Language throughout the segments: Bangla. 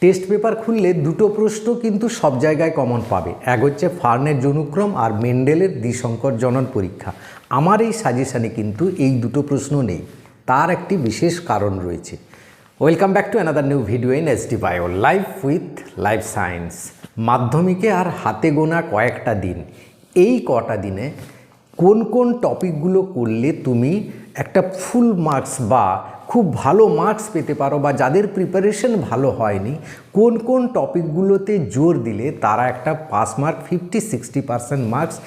টেস্ট পেপার খুললে দুটো প্রশ্ন কিন্তু সব জায়গায় কমন পাবে। এক হচ্ছে ফার্নের যনুক্রম আর মেন্ডেলের দ্বিসংকর জনন পরীক্ষা। আমার এই সাজেশানে কিন্তু এই দুটো প্রশ্ন নেই, তার একটি বিশেষ কারণ রয়েছে। Welcome back to another new video in SD bio life with life science. মাধ্যমিকে আর হাতে গোনা কয়েকটা দিন, এই কটা দিনে কোন কোন টপিকগুলো করলে তুমি একটা ফুল মার্কস বা খুব ভালো মার্কস পেতে পারো, বা যাদের প্রিপারেশন ভালো হয়নি কোন কোন টপিকগুলোতে জোর দিলে তারা একটা পাস মার্ক 50-60% মার্কস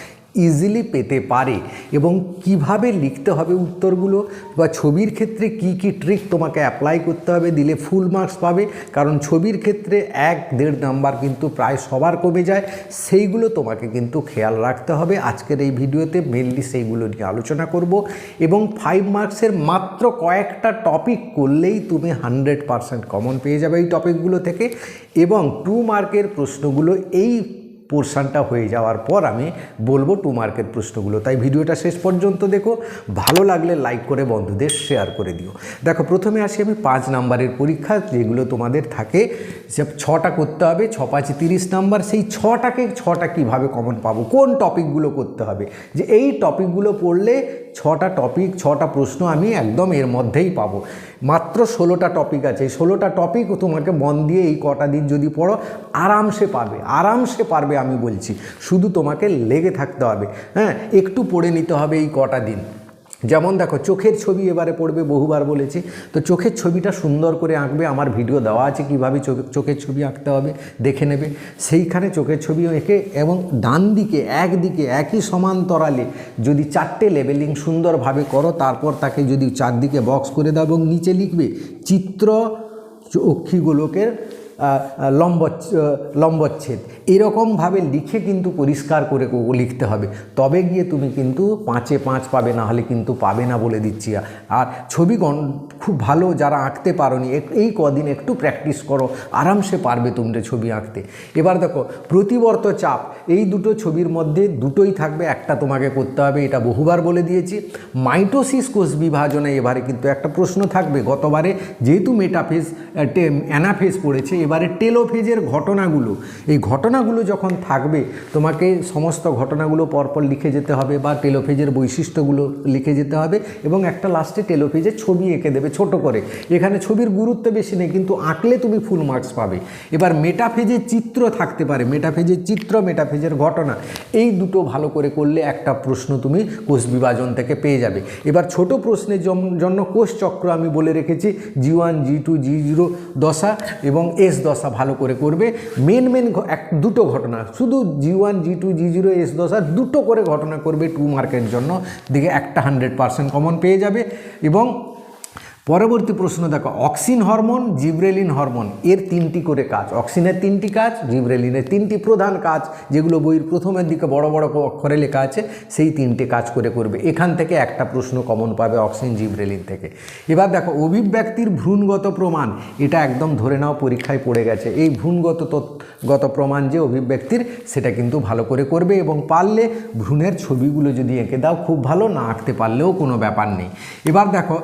ইজিলি পেতে পারে, এবং কিভাবে লিখতে হবে উত্তরগুলো, বা ছবির ক্ষেত্রে কি কি ট্রিক তোমাকে অ্যাপ্লাই করতে হবে দিলে ফুল মার্কস পাবে। কারণ ছবির ক্ষেত্রে 1-1.5 নাম্বার কিন্তু প্রায় সবার কমে যায়, সেইগুলো তোমাকে কিন্তু খেয়াল রাখতে হবে। আজকের এই ভিডিওতে মেনলি সেইগুলো নিয়ে আলোচনা করব, এবং 5 মার্কসের মাত্র কয়েকটা টপিক করলেই তুমি 100% কমন পেয়ে যাবে এই টপিকগুলো থেকে। এবং 2 মার্কের প্রশ্নগুলো এই পোর্শনটা হয়ে যাওয়ার পর আমি বলবো 2 মার্কের প্রশ্নগুলো। তাই ভিডিওটা শেষ পর্যন্ত দেখো, ভালো লাগলে লাইক করে বন্ধুদের শেয়ার করে দিও। দেখো, প্রথমে আসি আমি 5 নাম্বারের পরীক্ষা, যেগুলো তোমাদের থাকে যে 6টা করতে হবে, 6-5 30 নাম্বার। সেই 6টা কীভাবে কমন পাবো, কোন টপিকগুলো করতে হবে, যে এই টপিকগুলো পড়লে 6টা টপিক 6টা প্রশ্ন আমি একদম এর মধ্যেই পাবো। মাত্র 16টা টপিক আছে, এই 16টা টপিক তোমাকে মন দিয়ে এই কটা দিন যদি পড়ো আরামসে পারবে আমি বলছি। শুধু তোমাকে লেগে থাকতে হবে, হ্যাঁ, একটু পড়ে নিতে হবে এই কটা দিন। যেমন দেখো, চোখের ছবি এবারে পড়বে, বহুবার বলেছি, তো চোখের ছবিটা সুন্দর করে আঁকবে। আমার ভিডিও দেওয়া আছে কীভাবে চোখের ছবি আঁকতে হবে, দেখে নেবে। সেইখানে চোখের ছবি এঁকে, এবং ডান দিকে একদিকে একই সমান্তরালে যদি 4টে লেবেলিং সুন্দরভাবে করো, তারপর তাকে যদি চারদিকে বক্স করে দাও এবং নিচে লিখবে চিত্র অক্ষিগোলকের লম্বচ্ছেদ, এরকমভাবে লিখে কিন্তু পরিষ্কার করে লিখতে হবে। তবে গিয়ে তুমি কিন্তু 5-এ 5 পাবে, না হলে কিন্তু পাবে না বলে দিচ্ছি। আর ছবি খুব ভালো যারা আঁকতে পারোনি, এই কদিন একটু প্র্যাকটিস করো, আরামসে পারবে তোমরা ছবি আঁকতে। এবার দেখো, প্রতিবর্ত চাপ, এই দুটো ছবির মধ্যে দুটোই থাকবে, একটা তোমাকে করতে হবে, এটা বহুবার বলে দিয়েছি। মাইটোসিস কোষ বিভাজনে এবারে কিন্তু একটা প্রশ্ন থাকবে। গতবারে যেহেতু মেটাফেজ অ্যানাফেজ পড়েছে, এবারে টেলোফেজের ঘটনাগুলো, এই ঘটনাগুলো যখন থাকবে তোমাকে সমস্ত ঘটনাগুলো পরপর লিখে যেতে হবে, বা টেলোফেজের বৈশিষ্ট্যগুলো লিখে যেতে হবে, এবং একটা লাস্টে টেলোফেজের ছবি এঁকে দেবে ছোট করে। এখানে ছবির গুরুত্ব বেশি নেই, কিন্তু আঁকলে তুমি ফুল মার্কস পাবে। এবার মেটাফেজের চিত্র থাকতে পারে, মেটাফেজের চিত্র, মেটাফেজের ঘটনা, এই দুটো ভালো করে করলে একটা প্রশ্ন তুমি কোষ বিভাজন থেকে পেয়ে যাবে। এবার ছোট প্রশ্নের জন্য কোষ চক্র আমি বলে রেখেছি, G1 G2 G0 দশা এবং S দশা ভালো করে করবে। মেন দুটো ঘটনা, শুধু G1 G2 G0 S দশা দুটো করে ঘটনা করবে 2 মার্কের জন্য, দিকে একটা 100% কমন পেয়ে যাবে। এবং পরবর্তী প্রশ্ন দেখো, অক্সিন হরমোন, জিব্রেলিন হরমোন, এর 3টি করে কাজ। অক্সিনের 3টি কাজ, জিব্রেলিনের 3টি প্রধান কাজ, যেগুলো বইয়ের প্রথমের দিকে বড় বড় অক্ষরে লেখা আছে, সেই 3টে কাজ করবে। এখান থেকে একটা প্রশ্ন কমন পাবে অক্সিন জিব্রেলিন থেকে। এবার দেখো, অভিব্যক্তির ভ্রূণগত প্রমাণ, এটা একদম ধরে নাও পরীক্ষায় পড়ে গেছে। এই ভ্রূণগত প্রমাণ যে অভিব্যক্তির, সেটা কিন্তু ভালো করে করবে, এবং পারলে ভ্রূণের ছবিগুলো যদি এঁকে দাও খুব ভালো, না আঁকতে পারলেও কোনো ব্যাপার নেই। এবার দেখো,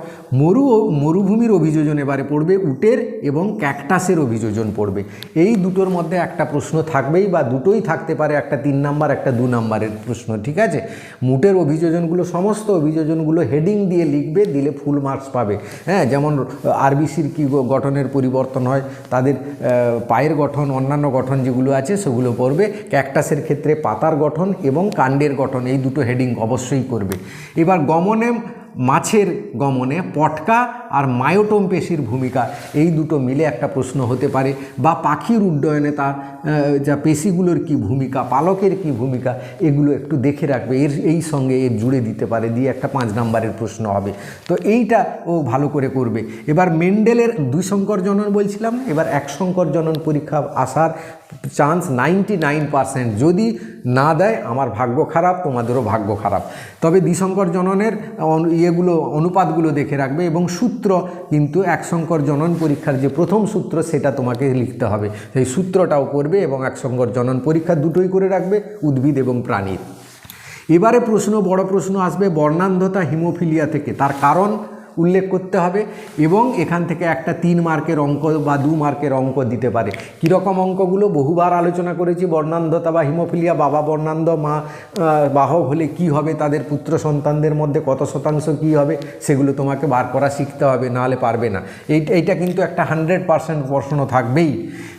মরুভূমির অভিযোজন এবারে পড়বে, উটের এবং ক্যাকটাসের অভিযোজন পড়বে। এই দুটোর মধ্যে একটা প্রশ্ন থাকবেই, বা দুটোই থাকতে পারে, একটা 3 নাম্বার একটা 2 নাম্বারের প্রশ্ন, ঠিক আছে। মুটের অভিযোজনগুলো, সমস্ত অভিযোজনগুলো হেডিং দিয়ে লিখবে, দিলে ফুল মার্কস পাবে। হ্যাঁ, যেমন আরবিসির কী গঠনের পরিবর্তন হয়, তাদের পায়ের গঠন, অন্যান্য গঠন যেগুলো আছে সেগুলো পড়বে। ক্যাকটাসের ক্ষেত্রে পাতার গঠন এবং কাণ্ডের গঠন, এই দুটো হেডিং অবশ্যই করবে। এবার গমনে, মাছের গমনে পটকা আর মায়োটোম পেশির ভূমিকা, এই দুটো মিলে একটা প্রশ্ন হতে পারে। বা পাখির উড্ডয়নে তার যা পেশিগুলোর কি ভূমিকা, পালকের কি ভূমিকা, এগুলো একটু দেখে রাখবে, এই সঙ্গে এর জুড়ে দিতে পারে, দিয়ে একটা 5 নাম্বারের প্রশ্ন হবে। তো এইটা ও ভালো করে করবে। এবার মেন্ডেলের 2 সংকর জনন বলছিলাম, এবার 1 সংকর জনন পরীক্ষা আসার চান্স 99%। যদি না দেয় আমার ভাগ্য খারাপ, তোমাদেরও ভাগ্য খারাপ। তবে দ্বিসংকর জননের অনুপাতগুলো দেখে রাখবে, এবং সূত্র কিন্তু 1 সংকর জনন পরীক্ষার যে প্রথম সূত্র, সেটা তোমাকে লিখতে হবে, সেই সূত্রটাও করবে। এবং 1 সংকর জনন পরীক্ষা দুটোই করে রাখবে, উদ্ভিদ এবং প্রাণীর। এবারে বড় প্রশ্ন আসবে বর্ণান্ধতা হিমোফিলিয়া থেকে, তার কারণ উল্লেখ করতে হবে এবং এখান থেকে একটা 3 মার্কের অঙ্ক বা 2 মার্কের অঙ্ক দিতে পারে। কীরকম অঙ্কগুলো বহুবার আলোচনা করেছি, বর্ণান্ধতা বা হিমোফিলিয়া, বাবা বর্ণান্ধ মা বাহক হলে কি হবে, তাদের পুত্র সন্তানদের মধ্যে কত শতাংশ কী হবে, সেগুলো তোমাকে বার করা শিখতে হবে, নাহলে পারবে না। এইটা কিন্তু একটা 100% প্রশ্ন থাকবেই।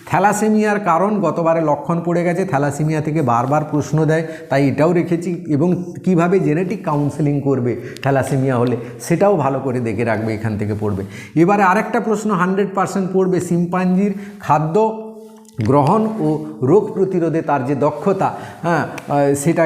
থ্যালাসেমিয়ার কারণ, গতবারে লক্ষণ পড়ে গেছে, থ্যালাসেমিয়া থেকে বারবার প্রশ্ন দেয়, তাই এটাও রেখেছি, এবং কিভাবে জেনেটিক কাউন্সেলিং করবে থ্যালাসেমিয়া হলে সেটাও ভালো করে দেখে রাখবে, এখান থেকে পড়বে। এবারে আরেকটা প্রশ্ন 100% পড়বে, শিম্পাঞ্জির খাদ্য গ্রহণ ও রোগ প্রতিরোধে তার যে দক্ষতা, সেটা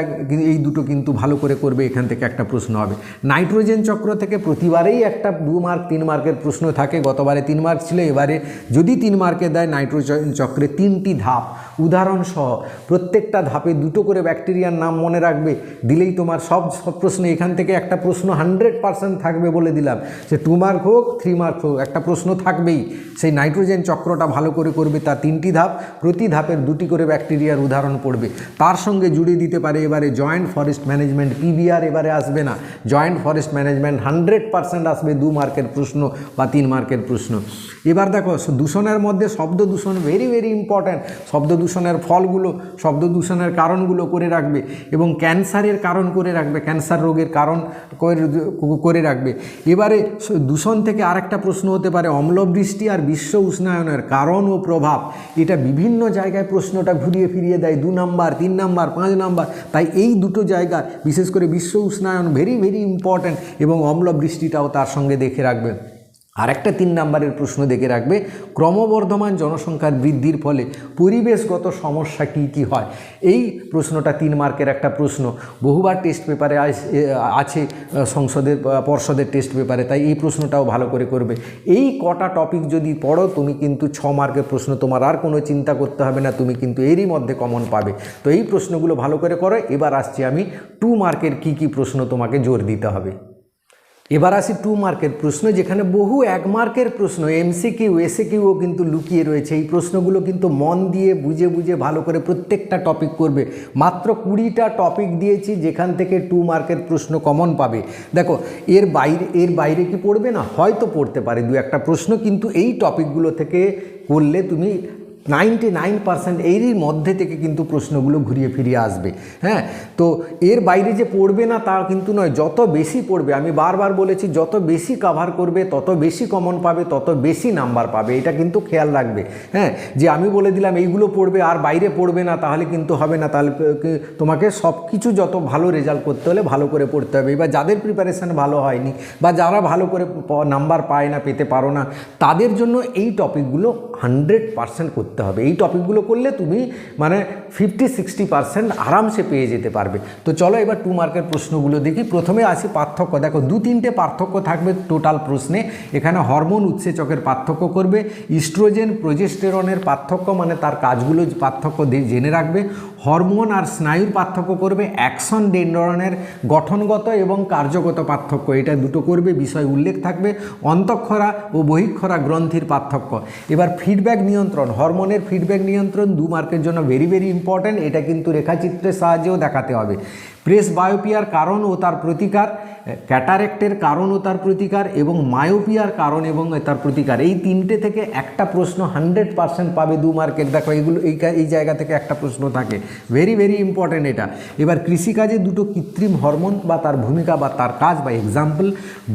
এই দুটো কিন্তু ভালো করে করবে, এখান থেকে একটা প্রশ্ন হবে। নাইট্রোজেন চক্র থেকে প্রতিবারেই একটা 2 মার্ক 3 মার্কের প্রশ্ন থাকে, গতবারে 3 মার্ক ছিল, এবারে যদি 3 মার্কে দেয় নাইট্রোজেন চক্রে 3টি ধাপ উদাহরণসহ, প্রত্যেকটা ধাপে 2টো করে ব্যাকটেরিয়ার নাম মনে রাখবে, দিলেই তোমার সব প্রশ্ন, এখান থেকে একটা প্রশ্ন 100% থাকবে বলে দিলাম, সে 2 মার্ক হোক 3 মার্ক হোক, একটা প্রশ্ন থাকবেই। সেই নাইট্রোজেন চক্রটা ভালো করে করবে, তার 3টি ধাপ, প্রতি ধাপের 2টি করে ব্যাকটেরিয়ার উদাহরণ পড়বে। তার সঙ্গে জুড়ে দিতে পারে এবারে জয়েন্ট ফরেস্ট ম্যানেজমেন্ট, পিবিআর এবারে আসবে না, জয়েন্ট ফরেস্ট ম্যানেজমেন্ট 100% আসবে 2 মার্কের প্রশ্ন বা 3 মার্কের প্রশ্ন। এবার দেখো দূষণের মধ্যে শব্দ দূষণ ভেরি ভেরি ইম্পর্ট্যান্ট, শব্দ দূষণের ফলগুলো, শব্দ দূষণের কারণগুলো করে রাখবে, এবং ক্যান্সারের কারণ করে রাখবে, ক্যান্সার রোগের কারণ করে রাখবে। এবারে দূষণ থেকে আরেকটা প্রশ্ন হতে পারে অম্লবৃষ্টি আর বিশ্ব উষ্ণায়নের কারণ ও প্রভাব, এটা বিভিন্ন জায়গায় প্রশ্নটা ঘুরিয়ে ফিরিয়ে দেয়, 2 নাম্বার 3 নাম্বার 5 নাম্বার, তাই এই দুটো জায়গা বিশেষ করে বিশ্ব উষ্ণায়ন ভেরি ভেরি ইম্পর্ট্যান্ট, এবং অম্লবৃষ্টিটাও তার সঙ্গে দেখে রাখবে। আরেকটা 3 নাম্বারের প্রশ্ন দেখে রাখবে, ক্রমবর্ধমান জনসংখ্যার বৃদ্ধির ফলে পরিবেশগত সমস্যা কী কী হয়, এই প্রশ্নটা 3 মার্কের একটা প্রশ্ন, বহুবার টেস্ট পেপারে আছে, সংসদের পর্ষদের টেস্ট পেপারে, তাই এই প্রশ্নটাও ভালো করে করবে। এই কটা টপিক যদি পড়ো তুমি কিন্তু 6 মার্কের প্রশ্ন, তোমার আর কোনো চিন্তা করতে হবে না, তুমি কিন্তু এরই মধ্যে কমন পাবে। তো এই প্রশ্নগুলো ভালো করে করো। এবার আসছি আমি 2 মার্কের কী কী প্রশ্ন তোমাকে জোর দিতে হবে। এবার আসি 2 মার্কের প্রশ্ন, যেখানে বহু 1 মার্কের প্রশ্ন এমসিকিউ এসএকিউও কিন্তু লুকিয়ে রয়েছে। এই প্রশ্নগুলো কিন্তু মন দিয়ে বুঝে বুঝে ভালো করে প্রত্যেকটা টপিক করবে। মাত্র 20টা টপিক দিয়েছি, যেখান থেকে 2 মার্কের প্রশ্ন কমন পাবে। দেখো এর বাইরে কি পড়বে না, হয়তো পড়তে পারে 2-1টা প্রশ্ন, কিন্তু এই টপিকগুলো থেকে করলে তুমি 99% এরই মধ্যে থেকে কিন্তু প্রশ্নগুলো ঘুরিয়ে ফিরিয়ে আসবে। হ্যাঁ, তো এর বাইরে যে পড়বে না তা কিন্তু নয়, যত বেশি পড়বে, আমি বারবার বলেছি, যত বেশি কভার করবে তত বেশি কমন পাবে, তত বেশি নাম্বার পাবে, এটা কিন্তু খেয়াল রাখবে। হ্যাঁ, যে আমি বলে দিলাম এইগুলো পড়বে আর বাইরে পড়বে না, তাহলে কিন্তু হবে না। তাহলে তোমাকে সব কিছু যত ভালো রেজাল্ট করতে হলে ভালো করে পড়তে হবে। এবার যাদের প্রিপারেশান ভালো হয়নি বা যারা ভালো করে নাম্বার পায় না, পেতে পারো না, তাদের জন্য এই টপিকগুলো 100% করতে হবে। এই টপিকগুলো করলে তুমি মানে 50-60% আরামসে পেয়ে যেতে পারবে। তো চলো এবার 2 মার্কের প্রশ্নগুলো দেখি। প্রথমে আসি পার্থক্য। দেখো 2-3টে পার্থক্য থাকবে টোটাল প্রশ্নে। এখানে হরমোন উৎসেচকের পার্থক্য করবে, ইস্ট্রোজেন প্রোজেস্টেরনের পার্থক্য মানে তার কাজগুলো পার্থক্য জেনে রাখবে, হরমোন আর স্নায়ুর পার্থক্য করবে, অ্যাকশন ডেনড্রনের গঠনগত এবং কার্যগত পার্থক্য, এটা দুটো করবে, বিষয় উল্লেখ থাকবে, অন্তঃক্ষরা ও বহিঃক্ষরা গ্রন্থির পার্থক্য। এবার ফিডব্যাক নিয়ন্ত্রণ, হরমোনের ফিডব্যাক নিয়ন্ত্রণ 2 মার্কের জন্য ভেরি ভেরি ইম্পর্ট্যান্ট, এটা কিন্তু রেখাচিত্রের সাহায্যেও দেখাতে হবে। প্রেস বায়োপিয়ার কারণ ও তার প্রতিকার, ক্যাটারেক্টের কারণ ও তার প্রতিকার, এবং মায়োপিয়ার কারণ এবং তার প্রতিকার, এই 3টে থেকে একটা প্রশ্ন 100% পাবে 2 মার্কের। দেখো এইগুলো এই জায়গা থেকে একটা প্রশ্ন থাকে, ভেরি ভেরি ইম্পর্ট্যান্ট এটা। এবার কৃষিকাজে 2টো কৃত্রিম হরমোন বা তার ভূমিকা বা তার কাজ বা এক্সাম্পল,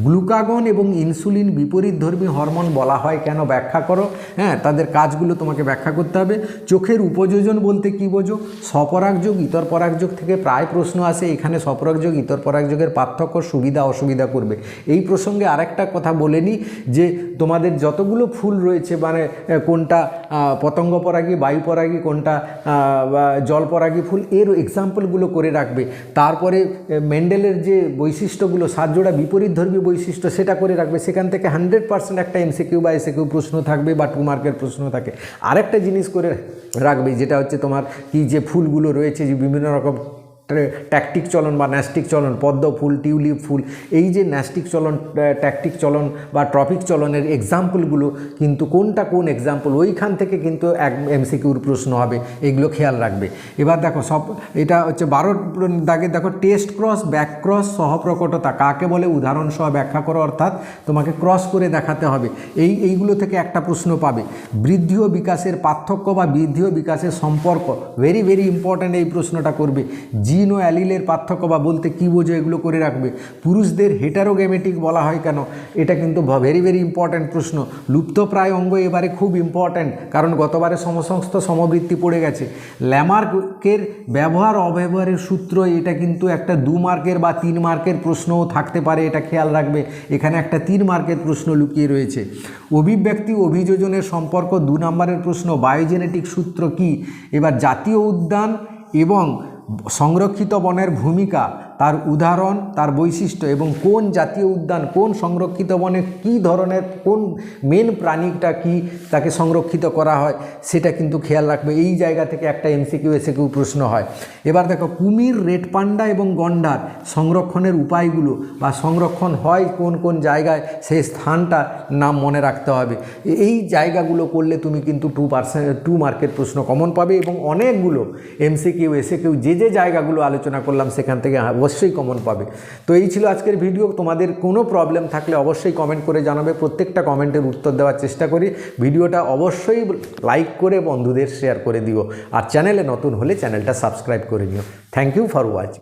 গ্লুকাগন এবং ইনসুলিন বিপরীতধর্মী হরমোন বলা হয় কেন, ব্যাখ্যা করো। হ্যাঁ, তাদের কাজগুলো তোমাকে ব্যাখ্যা করতে হবে। চোখের উপযোজন বলতে কী বোঝো, স্বপরাগযোগ ইতর পরাগযোগ থেকে প্রায় প্রশ্ন আসে, এখানে স্বপরাগযোগ ইতর পরাগযোগের পার্থক্য, সুবিধা অসুবিধা করবে। এই প্রসঙ্গে আরেকটা কথা বলে নিই, যে তোমাদের যতগুলো ফুল রয়েছে মানে কোনটা পতঙ্গ পরাগী, বায়ু পরাগী, কোনটা জল পরাগী ফুল, এর এক্সাম্পলগুলো করে রাখবে। তারপরে মেন্ডেলের যে বৈশিষ্ট্যগুলো, সাতজোড়া বিপরীতধর্মী বৈশিষ্ট্য, সেটা করে রাখবে। সেখান থেকে 100% একটা এমসিকিউ বা এসএকিউ প্রশ্ন থাকবে বা 2 মার্কের প্রশ্ন থাকে। আরেকটা জিনিস করে রাখবে, যেটা হচ্ছে তোমার কি যে ফুলগুলো রয়েছে, যে বিভিন্ন রকম ট্যাকটিক চলন বা ন্যাস্টিক চলন, পদ্ম ফুল, টিউলিপ ফুল, এই যে ন্যাস্টিক চলন, ট্যাকটিক চলন বা ট্রপিক চলনের এক্সাম্পলগুলো কিন্তু কোনটা কোন এক্সাম্পল, ওইখান থেকে কিন্তু এক এমসিকিউর প্রশ্ন হবে, এগুলো খেয়াল রাখবে। এবার দেখো সব এটা হচ্ছে 12 দাগে দেখো টেস্ট ক্রস, ব্যাক ক্রস, সহপ্রকটতা কাকে বলে উদাহরণ সহ ব্যাখ্যা করো, অর্থাৎ তোমাকে ক্রস করে দেখাতে হবে। এইগুলো থেকে একটা প্রশ্ন পাবে। বৃদ্ধি ও বিকাশের পার্থক্য বা বৃদ্ধি ও বিকাশের সম্পর্ক, ভেরি ভেরি ইম্পর্ট্যান্ট, এই প্রশ্নটা করবে। জিন ও অ্যালিলের পার্থক্য বা বলতে কী বোঝো, এগুলো করে রাখবে। পুরুষদের হেটারোগেমেটিক বলা হয় কেন, এটা কিন্তু ভেরি ভেরি ইম্পর্ট্যান্ট প্রশ্ন। লুপ্তপ্রায় অঙ্গ এবারে খুব ইম্পর্ট্যান্ট, কারণ গতবারে সমসংস্থ সমবৃত্তি পড়ে গেছে। ল্যামার্কের ব্যবহার অব্যবহারের সূত্র, এটা কিন্তু একটা 2 মার্কের বা 3 মার্কের প্রশ্নও থাকতে পারে, এটা খেয়াল রাখবে। এখানে একটা 3 মার্কের প্রশ্ন লুকিয়ে রয়েছে। অভিব্যক্তি অভিযোজনের সম্পর্ক 2 নম্বরের প্রশ্ন। বায়োজেনেটিক সূত্র কি? এবার জাতীয় উদ্যান এবং সংরক্ষিত বনের ভূমিকা, তার উদাহরণ, তার বৈশিষ্ট্য এবং কোন জাতীয় উদ্যান কোন সংরক্ষিত বনে কী ধরনের কোন মেন প্রাণীটা কি তাকে সংরক্ষিত করা হয়, সেটা কিন্তু খেয়াল রাখবে। এই জায়গা থেকে একটা এমসিকিউ এসিকিউ প্রশ্ন হয়। এবার দেখো কুমির, রেড পান্ডা এবং গন্ডার সংরক্ষণের উপায়গুলো বা সংরক্ষণ হয় কোন কোন জায়গায়, সেই স্থানটা নাম মনে রাখতে হবে। এই জায়গাগুলো করলে তুমি কিন্তু 2 মার্কের প্রশ্ন কমন পাবে এবং অনেকগুলো এমসিকিউ এসিকিউ যে জায়গাগুলো আলোচনা করলাম সেখান থেকে অবশ্যই কমন পাবে। তো এই ছিল আজকের ভিডিও। তোমাদের কোনো প্রবলেম থাকলে অবশ্যই কমেন্ট করে জানাবে, প্রত্যেকটা কমেন্টের উত্তর দেওয়ার চেষ্টা করি। ভিডিওটা অবশ্যই লাইক করে বন্ধুদের শেয়ার করে দিও, আর চ্যানেলে নতুন হলে চ্যানেলটা সাবস্ক্রাইব করে নিও। Thank you for watching.